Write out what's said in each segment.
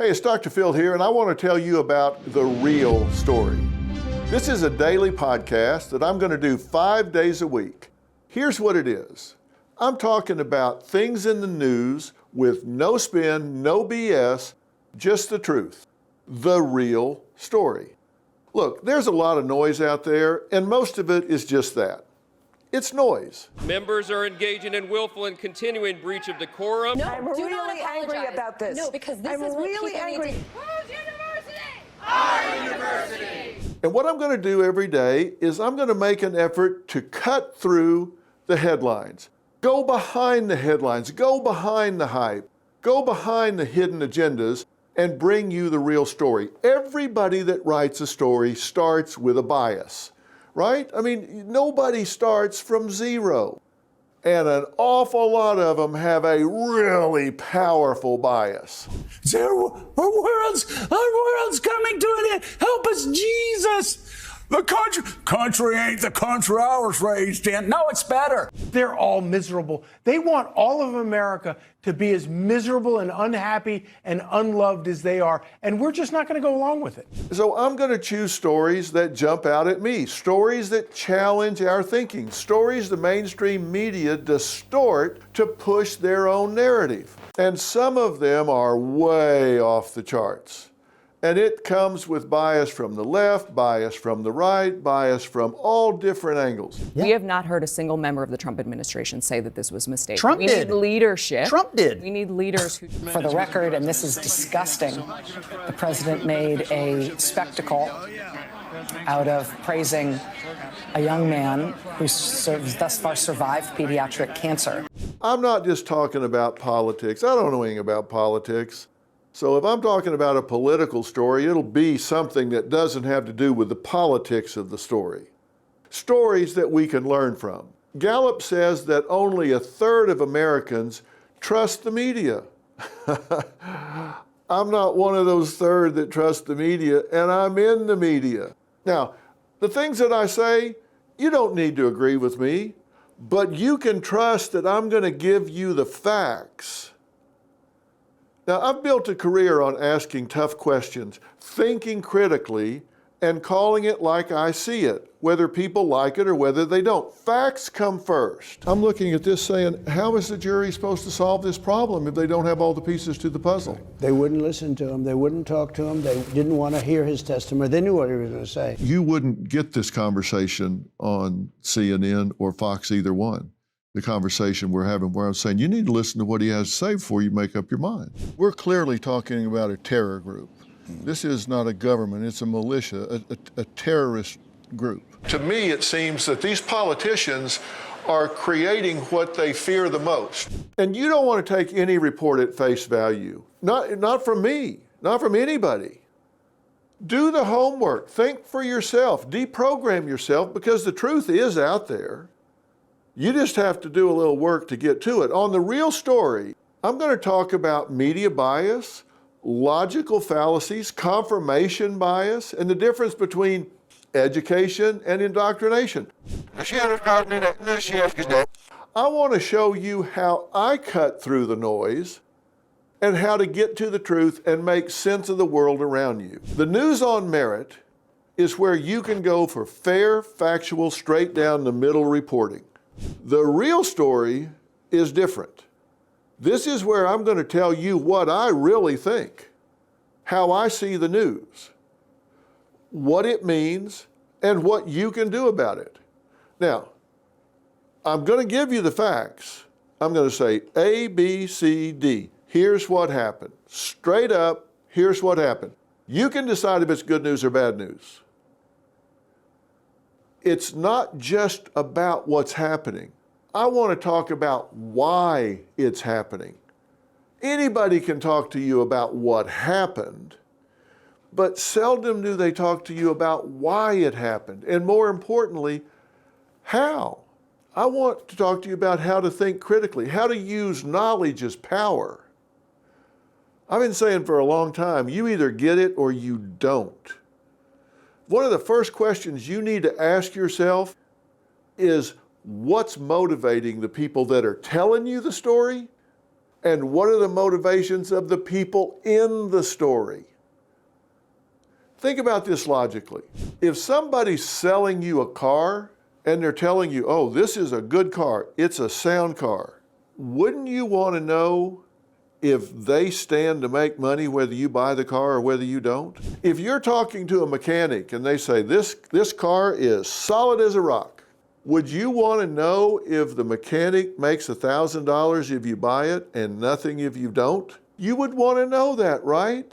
Hey, it's Dr. Phil here, and I want to tell you about The Real Story. This is a daily podcast that I'm going to do 5 days a week. Here's what it is. I'm talking about things in the news with no spin, no BS, just the truth. The real story. Look, there's a lot of noise out there, and most of it is just that. It's noise. Members are engaging in willful and continuing breach of decorum. No, I'm really angry about this. No, because this I'm is what really people angry. need to... Whose university? Our university! And what I'm going to do every day is I'm going to make an effort to cut through the headlines. Go behind the headlines, go behind the hype, go behind the hidden agendas, and bring you the real story. Everybody that writes a story starts with a bias, right? I mean, nobody starts from zero. And an awful lot of them have a really powerful bias. Our world's coming to an end. Help us, Jesus. The country ain't the country I was raised in. No, it's better. They're all miserable. They want all of America to be as miserable and unhappy and unloved as they are. And we're just not going to go along with it. So I'm going to choose stories that jump out at me, stories that challenge our thinking, stories the mainstream media distort to push their own narrative. And some of them are way off the charts. And it comes with bias from the left, bias from the right, bias from all different angles. We have not heard a single member of the Trump administration say that this was a mistake. Trump we did. Need leadership. Trump did. We need leaders who... For the record, and this is disgusting, the president made a spectacle out of praising a young man who thus far survived pediatric cancer. I'm not just talking about politics. I don't know anything about politics. So if I'm talking about a political story, it'll be something that doesn't have to do with the politics of the story. Stories that we can learn from. Gallup says that only 1/3 of Americans trust the media. I'm not one of those third that trust the media, and I'm in the media. Now, the things that I say, you don't need to agree with me, but you can trust that I'm going to give you the facts. Now, I've built a career on asking tough questions, thinking critically, and calling it like I see it, whether people like it or whether they don't. Facts come first. I'm looking at this saying, how is the jury supposed to solve this problem if they don't have all the pieces to the puzzle? They wouldn't listen to him. They wouldn't talk to him. They didn't want to hear his testimony. They knew what he was going to say. You wouldn't get this conversation on CNN or Fox, either one. The conversation we're having where I'm saying, you need to listen to what he has to say before you make up your mind. We're clearly talking about a terror group. This is not a government, it's a militia, a terrorist group. To me, it seems that these politicians are creating what they fear the most. And you don't want to take any report at face value. Not from me, not from anybody. Do the homework, think for yourself, deprogram yourself, because the truth is out there. You just have to do a little work to get to it. On The Real Story, I'm going to talk about media bias, logical fallacies, confirmation bias, and the difference between education and indoctrination. I want to show you how I cut through the noise and how to get to the truth and make sense of the world around you. The News on Merit is where you can go for fair, factual, straight down the middle reporting. The Real Story is different. This is where I'm going to tell you what I really think, how I see the news, what it means, and what you can do about it. Now, I'm going to give you the facts. I'm going to say A, B, C, D. Here's what happened. Straight up, here's what happened. You can decide if it's good news or bad news. It's not just about what's happening. I want to talk about why it's happening. Anybody can talk to you about what happened, but seldom do they talk to you about why it happened, and more importantly, how. I want to talk to you about how to think critically, how to use knowledge as power. I've been saying for a long time, you either get it or you don't. One of the first questions you need to ask yourself is, what's motivating the people that are telling you the story? And what are the motivations of the people in the story? Think about this logically. If somebody's selling you a car and they're telling you, oh, this is a good car, it's a sound car, wouldn't you want to know if they stand to make money whether you buy the car or whether you don't? If you're talking to a mechanic and they say, this car is solid as a rock, would you want to know if the mechanic makes $1,000 if you buy it and nothing if you don't? You would want to know that, right?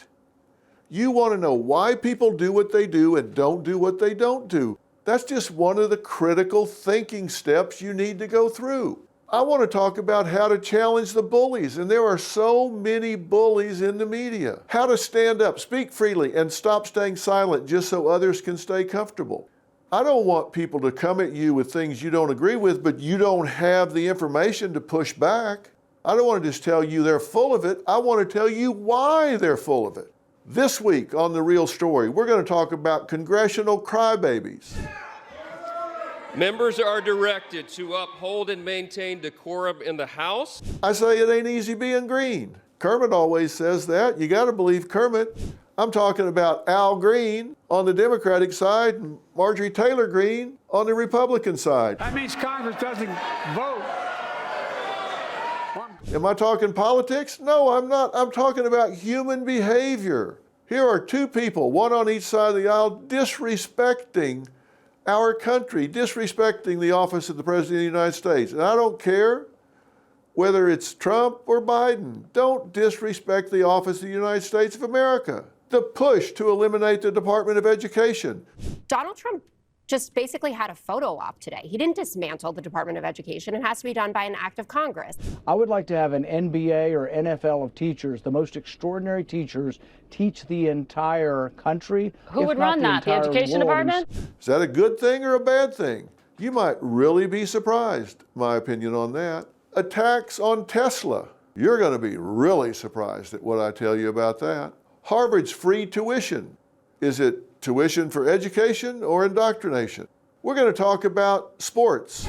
You want to know why people do what they do and don't do what they don't do. That's just one of the critical thinking steps you need to go through. I want to talk about how to challenge the bullies, and there are so many bullies in the media. How to stand up, speak freely, and stop staying silent just so others can stay comfortable. I don't want people to come at you with things you don't agree with, but you don't have the information to push back. I don't want to just tell you they're full of it. I want to tell you why they're full of it. This week on The Real Story, we're going to talk about congressional crybabies. Members are directed to uphold and maintain decorum in the House. I say it ain't easy being green. Kermit always says that. You got to believe Kermit. I'm talking about Al Green on the Democratic side and Marjorie Taylor Greene on the Republican side. That means Congress doesn't vote. Am I talking politics? No, I'm not. I'm talking about human behavior. Here are two people, one on each side of the aisle, disrespecting our country, disrespecting the office of the President of the United States. And I don't care whether it's Trump or Biden. Don't disrespect the office of the United States of America. The push to eliminate the Department of Education. Donald Trump just basically had a photo op today. He didn't dismantle the Department of Education. It has to be done by an act of Congress. I would like to have an NBA or NFL of teachers, the most extraordinary teachers, teach the entire country. Who would run that? The Education Department? Is that a good thing or a bad thing? You might really be surprised, my opinion on that. Attacks on Tesla. You're going to be really surprised at what I tell you about that. Harvard's free tuition. Is it tuition for education or indoctrination? We're going to talk about sports.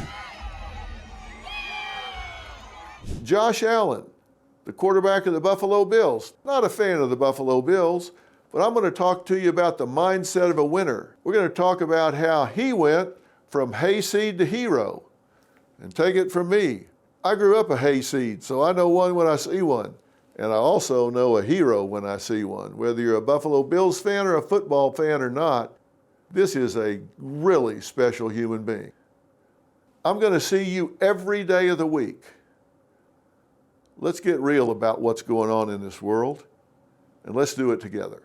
Josh Allen, the quarterback of the Buffalo Bills. Not a fan of the Buffalo Bills, but I'm going to talk to you about the mindset of a winner. We're going to talk about how he went from hayseed to hero. And take it from me, I grew up a hayseed, so I know one when I see one. And I also know a hero when I see one. Whether you're a Buffalo Bills fan or a football fan or not, this is a really special human being. I'm going to see you every day of the week. Let's get real about what's going on in this world, and let's do it together.